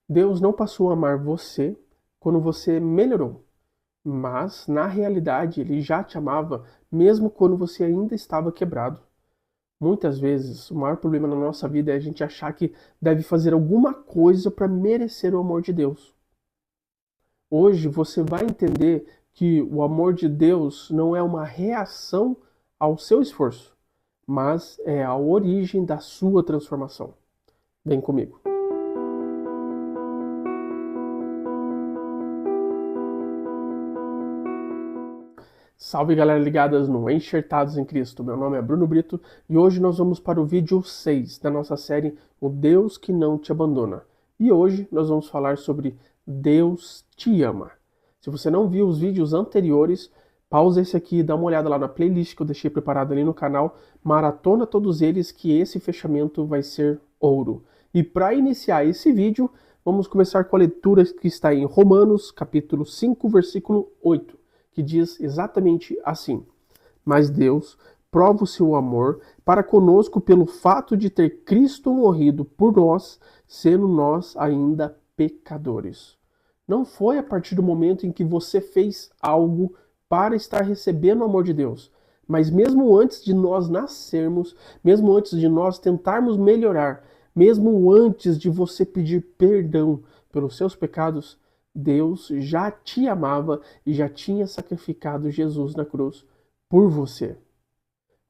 Deus não passou a amar você quando você melhorou, mas na realidade Ele já te amava mesmo quando você ainda estava quebrado. Muitas vezes, o maior problema na nossa vida é a gente achar que deve fazer alguma coisa para merecer o amor de Deus. Hoje você vai entender que o amor de Deus não é uma reação ao seu esforço, mas é a origem da sua transformação. Vem comigo. Salve galera ligadas no Enxertados em Cristo. Meu nome é Bruno Brito e hoje nós vamos para o vídeo 6 da nossa série O Deus que não te abandona. E hoje nós vamos falar sobre Deus te ama. Se você não viu os vídeos anteriores, pausa esse aqui e dá uma olhada lá na playlist que eu deixei preparada ali no canal. Maratona todos eles que esse fechamento vai ser ouro. E para iniciar esse vídeo, vamos começar com a leitura que está em Romanos, capítulo 5, versículo 8. Que diz exatamente assim: Mas Deus prova o seu amor para conosco pelo fato de ter Cristo morrido por nós, sendo nós ainda pecadores. Não foi a partir do momento em que você fez algo para estar recebendo o amor de Deus, mas mesmo antes de nós nascermos, mesmo antes de nós tentarmos melhorar, mesmo antes de você pedir perdão pelos seus pecados, Deus já te amava e já tinha sacrificado Jesus na cruz por você.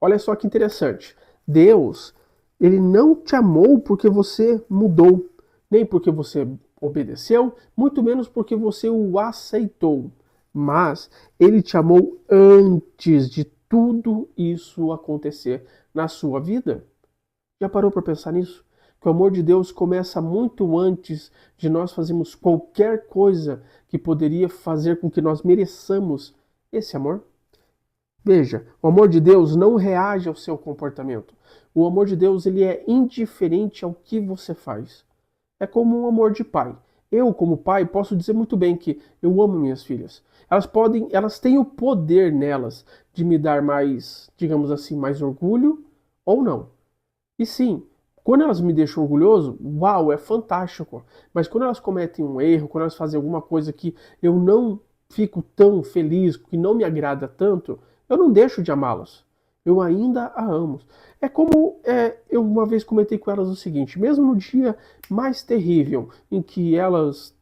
Olha só que interessante. Deus, ele não te amou porque você mudou, nem porque você obedeceu, muito menos porque você o aceitou. Mas ele te amou antes de tudo isso acontecer na sua vida. Já parou para pensar nisso? Que o amor de Deus começa muito antes de nós fazermos qualquer coisa que poderia fazer com que nós mereçamos esse amor? Veja, o amor de Deus não reage ao seu comportamento. O amor de Deus ele é indiferente ao que você faz. É como um amor de pai. Eu, como pai, posso dizer muito bem que eu amo minhas filhas. Elas têm o poder nelas de me dar mais, digamos assim, mais orgulho ou não. E sim, quando elas me deixam orgulhoso, uau, é fantástico. Mas quando elas cometem um erro, quando elas fazem alguma coisa que eu não fico tão feliz, que não me agrada tanto, eu não deixo de amá-las. Eu ainda a amo. É como eu uma vez comentei com elas o seguinte: mesmo no dia mais terrível em que elas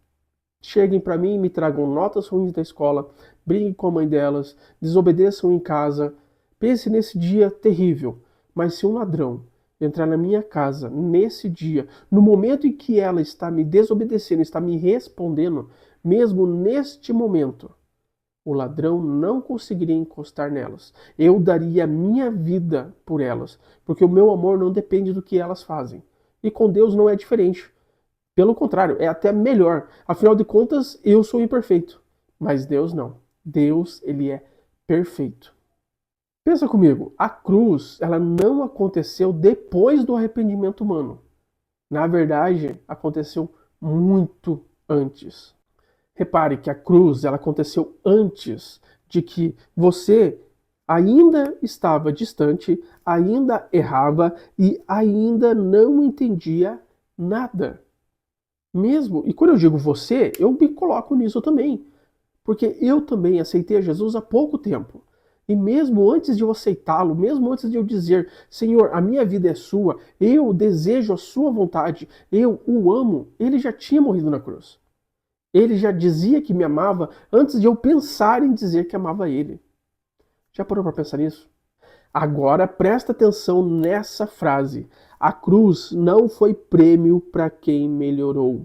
cheguem para mim e me tragam notas ruins da escola, briguem com a mãe delas, desobedeçam em casa, pense nesse dia terrível. Mas se um ladrão entrar na minha casa nesse dia, no momento em que ela está me desobedecendo, está me respondendo, mesmo neste momento, o ladrão não conseguiria encostar nelas. Eu daria a minha vida por elas, porque o meu amor não depende do que elas fazem. E com Deus não é diferente. Pelo contrário, é até melhor. Afinal de contas, eu sou imperfeito, mas Deus não. Deus, ele é perfeito. Pensa comigo, a cruz, ela não aconteceu depois do arrependimento humano. Na verdade, aconteceu muito antes. Repare que a cruz, ela aconteceu antes de que você ainda estava distante, ainda errava e ainda não entendia nada. Mesmo, e quando eu digo você, eu me coloco nisso também. Porque eu também aceitei a Jesus há pouco tempo. E mesmo antes de eu aceitá-lo, mesmo antes de eu dizer, Senhor, a minha vida é sua, eu desejo a sua vontade, eu o amo, ele já tinha morrido na cruz. Ele já dizia que me amava antes de eu pensar em dizer que amava ele. Já parou para pensar nisso? Agora presta atenção nessa frase. A cruz não foi prêmio para quem melhorou,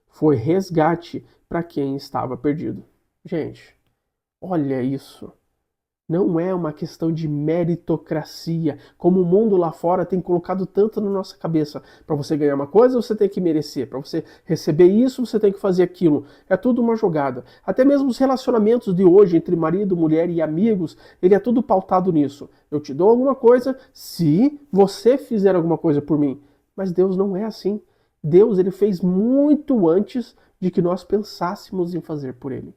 foi resgate para quem estava perdido. Gente, olha isso. Não é uma questão de meritocracia, como o mundo lá fora tem colocado tanto na nossa cabeça. Para você ganhar uma coisa, você tem que merecer. Para você receber isso, você tem que fazer aquilo. É tudo uma jogada. Até mesmo os relacionamentos de hoje entre marido, mulher e amigos, ele é tudo pautado nisso. Eu te dou alguma coisa se você fizer alguma coisa por mim. Mas Deus não é assim. Deus, ele fez muito antes de que nós pensássemos em fazer por ele.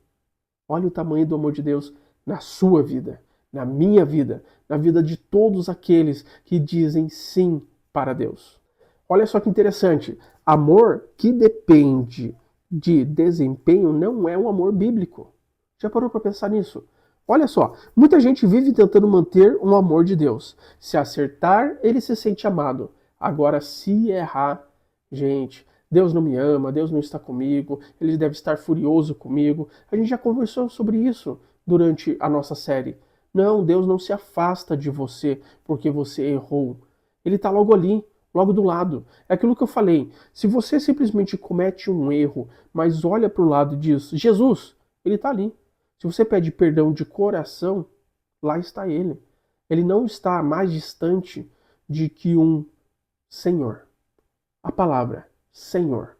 Olha o tamanho do amor de Deus na sua vida, na minha vida, na vida de todos aqueles que dizem sim para Deus. Olha só que interessante. Amor que depende de desempenho não é um amor bíblico. Já parou para pensar nisso? Olha só, muita gente vive tentando manter um amor de Deus. Se acertar, ele se sente amado. Agora, se errar, gente, Deus não me ama, Deus não está comigo, ele deve estar furioso comigo. A gente já conversou sobre isso durante a nossa série. Não, Deus não se afasta de você porque você errou. Ele está logo ali, logo do lado. É aquilo que eu falei. Se você simplesmente comete um erro, mas olha para o lado e diz, Jesus, ele está ali. Se você pede perdão de coração, lá está ele. Ele não está mais distante de que um Senhor. A palavra Senhor.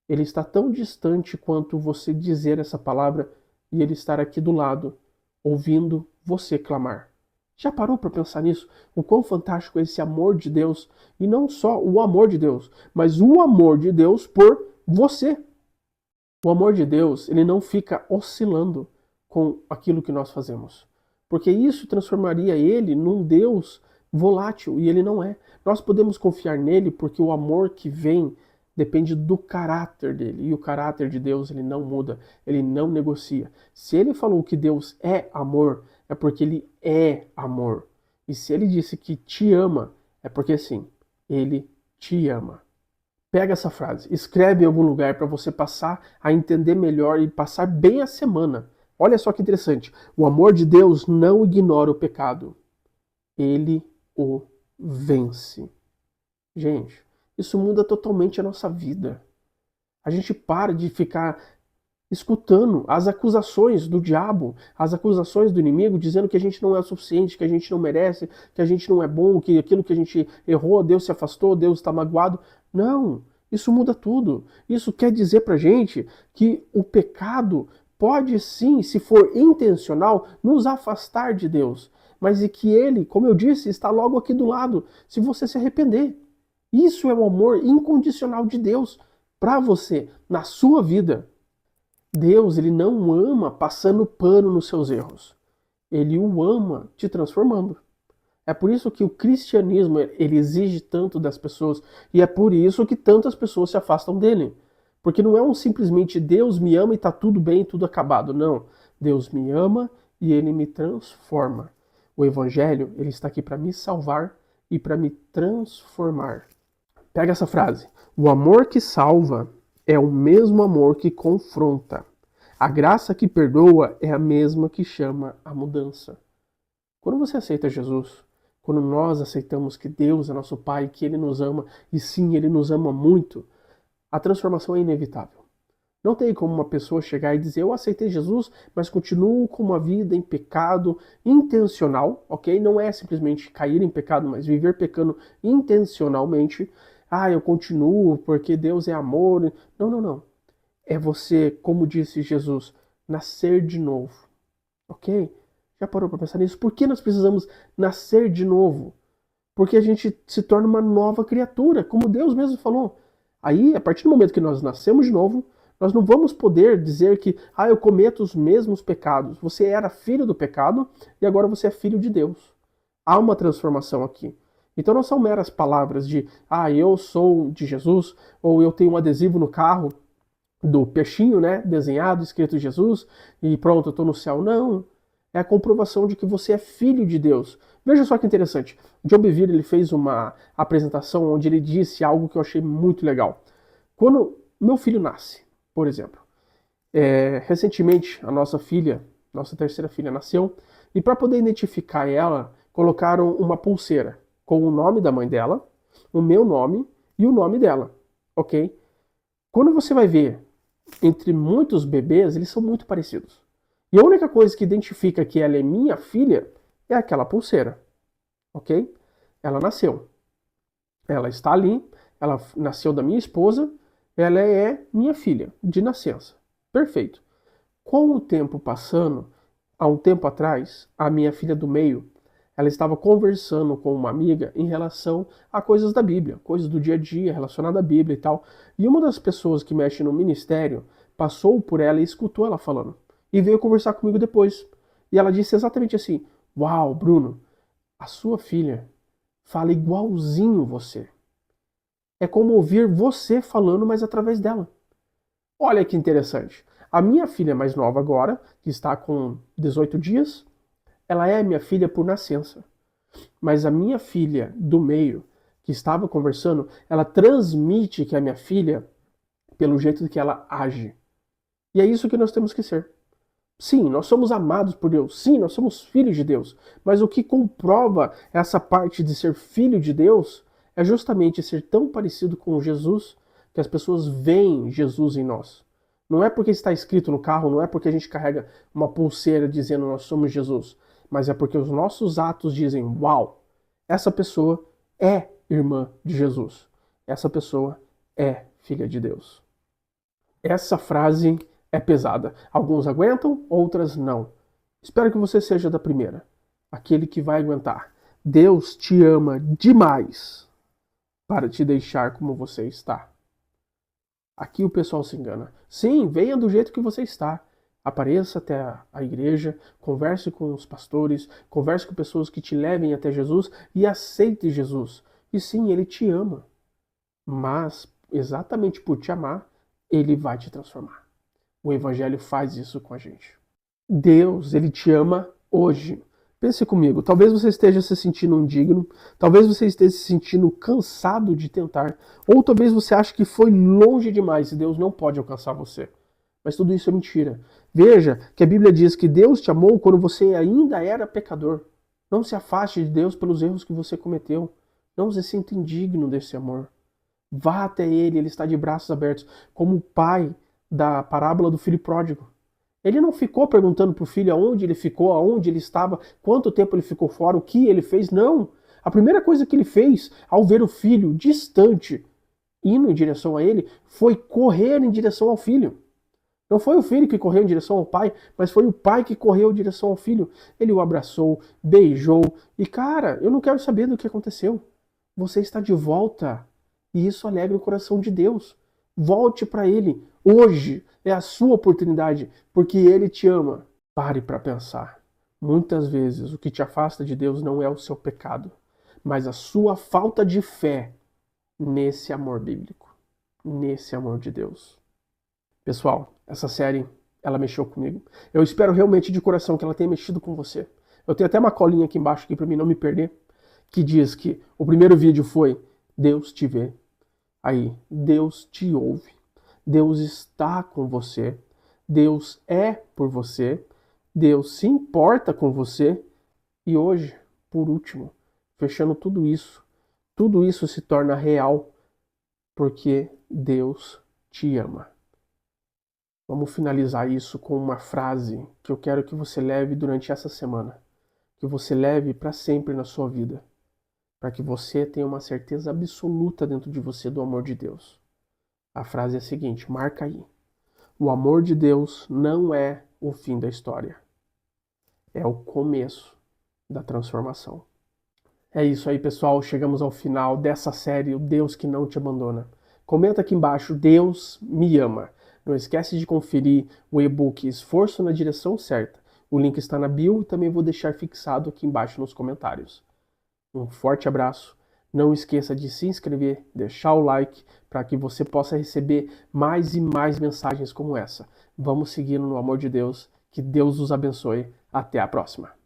Ele está tão distante quanto você dizer essa palavra e ele estar aqui do lado, ouvindo você clamar. Já parou para pensar nisso? O quão fantástico é esse amor de Deus? E não só o amor de Deus, mas o amor de Deus por você. O amor de Deus, ele não fica oscilando com aquilo que nós fazemos. Porque isso transformaria ele num Deus volátil, e ele não é. Nós podemos confiar nele porque o amor que vem depende do caráter dele. E o caráter de Deus, ele não muda, ele não negocia. Se ele falou que Deus é amor, é porque ele é amor. E se ele disse que te ama, é porque sim, ele te ama. Pega essa frase, escreve em algum lugar para você passar a entender melhor e passar bem a semana. Olha só que interessante. O amor de Deus não ignora o pecado. Ele o vence. Gente, isso muda totalmente a nossa vida. A gente para de ficar escutando as acusações do diabo, as acusações do inimigo, dizendo que a gente não é o suficiente, que a gente não merece, que a gente não é bom, que aquilo que a gente errou, Deus se afastou, Deus está magoado. Não, isso muda tudo. Isso quer dizer pra gente que o pecado pode sim, se for intencional, nos afastar de Deus, mas e que ele, como eu disse, está logo aqui do lado, se você se arrepender. Isso é o amor incondicional de Deus para você, na sua vida. Deus, ele não ama passando pano nos seus erros. Ele o ama te transformando. É por isso que o cristianismo ele exige tanto das pessoas e é por isso que tantas pessoas se afastam dele. Porque não é um simplesmente Deus me ama e está tudo bem, tudo acabado. Não. Deus me ama e ele me transforma. O evangelho, ele está aqui para me salvar e para me transformar. Pega essa frase. O amor que salva é o mesmo amor que confronta. A graça que perdoa é a mesma que chama a mudança. Quando você aceita Jesus, quando nós aceitamos que Deus é nosso Pai, que Ele nos ama, e sim, Ele nos ama muito, a transformação é inevitável. Não tem como uma pessoa chegar e dizer, eu aceitei Jesus, mas continuo com uma vida em pecado intencional, ok? Não é simplesmente cair em pecado, mas viver pecando intencionalmente. Ah, eu continuo porque Deus é amor. Não, não, não. É você, como disse Jesus, nascer de novo, ok? Já parou para pensar nisso? Por que nós precisamos nascer de novo? Porque a gente se torna uma nova criatura, como Deus mesmo falou. Aí, a partir do momento que nós nascemos de novo, nós não vamos poder dizer que, eu cometo os mesmos pecados. Você era filho do pecado e agora você é filho de Deus. Há uma transformação aqui. Então não são meras palavras de, eu sou de Jesus, ou eu tenho um adesivo no carro do peixinho, né, desenhado, escrito Jesus, e pronto, eu estou no céu. Não, é a comprovação de que você é filho de Deus. Veja só que interessante. John Bevere, ele fez uma apresentação onde ele disse algo que eu achei muito legal. Quando meu filho nasce, por exemplo, recentemente a nossa filha, nossa terceira filha nasceu, e para poder identificar ela, colocaram uma pulseira com o nome da mãe dela, o meu nome e o nome dela, ok? Quando você vai ver entre muitos bebês, eles são muito parecidos. E a única coisa que identifica que ela é minha filha é aquela pulseira, ok? Ela nasceu. Ela está ali, ela nasceu da minha esposa, ela é minha filha, de nascença. Perfeito. Com o tempo passando, há um tempo atrás, a minha filha do meio, ela estava conversando com uma amiga em relação a coisas da Bíblia, coisas do dia a dia, relacionadas à Bíblia e tal. E uma das pessoas que mexe no ministério passou por ela e escutou ela falando. E veio conversar comigo depois. E ela disse exatamente assim, uau, Bruno, a sua filha fala igualzinho você. É como ouvir você falando, mas através dela. Olha que interessante. A minha filha mais nova agora, que está com 18 dias, ela é minha filha por nascença. Mas a minha filha do meio, que estava conversando, ela transmite que é minha filha pelo jeito que ela age. E é isso que nós temos que ser. Sim, nós somos amados por Deus. Sim, nós somos filhos de Deus. Mas o que comprova essa parte de ser filho de Deus é justamente ser tão parecido com Jesus que as pessoas veem Jesus em nós. Não é porque está escrito no carro, não é porque a gente carrega uma pulseira dizendo nós somos Jesus, mas é porque os nossos atos dizem: uau, essa pessoa é irmã de Jesus. Essa pessoa é filha de Deus. Essa frase é pesada. Alguns aguentam, outras não. Espero que você seja da primeira. Aquele que vai aguentar. Deus te ama demais para te deixar como você está. Aqui o pessoal se engana. Sim, venha do jeito que você está. Apareça até a igreja, converse com os pastores, converse com pessoas que te levem até Jesus e aceite Jesus. E sim, ele te ama. Mas, exatamente por te amar, ele vai te transformar. O Evangelho faz isso com a gente. Deus, ele te ama hoje. Pense comigo, talvez você esteja se sentindo indigno, talvez você esteja se sentindo cansado de tentar, ou talvez você ache que foi longe demais e Deus não pode alcançar você. Mas tudo isso é mentira. Veja que a Bíblia diz que Deus te amou quando você ainda era pecador. Não se afaste de Deus pelos erros que você cometeu. Não se sinta indigno desse amor. Vá até ele, ele está de braços abertos, como o pai da parábola do filho pródigo. Ele não ficou perguntando para o filho aonde ele ficou, aonde ele estava, quanto tempo ele ficou fora, o que ele fez. Não. A primeira coisa que ele fez ao ver o filho distante, indo em direção a ele, foi correr em direção ao filho. Não foi o filho que correu em direção ao pai, mas foi o pai que correu em direção ao filho. Ele o abraçou, beijou e, cara, eu não quero saber do que aconteceu. Você está de volta. E isso alegra o coração de Deus. Volte para Ele. Hoje é a sua oportunidade, porque Ele te ama. Pare para pensar. Muitas vezes o que te afasta de Deus não é o seu pecado, mas a sua falta de fé nesse amor bíblico, nesse amor de Deus. Pessoal, essa série, ela mexeu comigo. Eu espero realmente de coração que ela tenha mexido com você. Eu tenho até uma colinha aqui embaixo aqui para mim não me perder, que diz que o primeiro vídeo foi Deus te vê. Aí, Deus te ouve. Deus está com você. Deus é por você. Deus se importa com você. E hoje, por último, fechando tudo isso se torna real porque Deus te ama. Vamos finalizar isso com uma frase que eu quero que você leve durante essa semana. Que você leve para sempre na sua vida. Para que você tenha uma certeza absoluta dentro de você do amor de Deus. A frase é a seguinte, marca aí. O amor de Deus não é o fim da história. É o começo da transformação. É isso aí, pessoal. Chegamos ao final dessa série, O Deus que Não Te Abandona. Comenta aqui embaixo, Deus me ama. Não esquece de conferir o e-book Esforço na Direção Certa. O link está na bio e também vou deixar fixado aqui embaixo nos comentários. Um forte abraço. Não esqueça de se inscrever, deixar o like para que você possa receber mais e mais mensagens como essa. Vamos seguindo no amor de Deus. Que Deus os abençoe. Até a próxima.